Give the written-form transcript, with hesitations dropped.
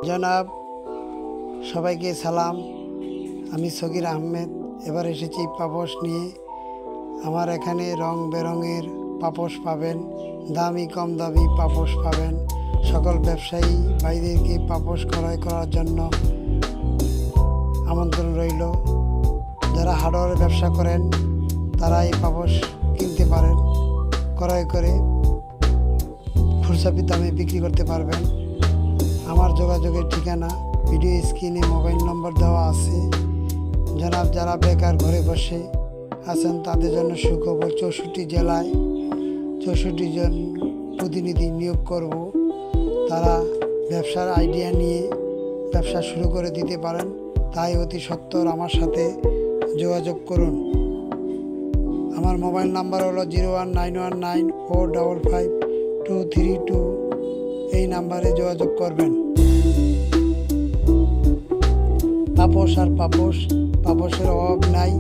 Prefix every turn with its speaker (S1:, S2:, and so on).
S1: জনাব, সবাইকে সালাম। আমি সগির আহমেদ। এবার এসেছি পাপোশ নিয়ে। আমার এখানে রং বেরঙের পাপোশ পাবেন, দামি কম দামি পাপোশ পাবেন। সকল ব্যবসায়ী ভাইদেরকে পাপোশ ক্রয় করার জন্য আমন্ত্রণ রইল। যারা হার্ডওয়্যার ব্যবসা করেন তারা এই পাপোশ কিনতে পারেন, ক্রয় করে খুচরা দামে বিক্রি করতে পারবেন। আমার যোগাযোগের ঠিকানা ভিডিও স্ক্রিনে মোবাইল নম্বর দেওয়া আছে। জনাব, যারা বেকার ঘরে বসে আছেন তাদের জন্য সুখবর, 64 জেলায় 64 জন প্রতিনিধি নিয়োগ করব। তারা ব্যবসার আইডিয়া নিয়ে ব্যবসা শুরু করে দিতে পারেন। তাই অতি সত্বর আমার সাথে যোগাযোগ করুন। আমার মোবাইল নাম্বার হলো 01919455232। এই নাম্বারে যোগাযোগ করবেন। পাপোশ আর পাপোশের অভাব নাই।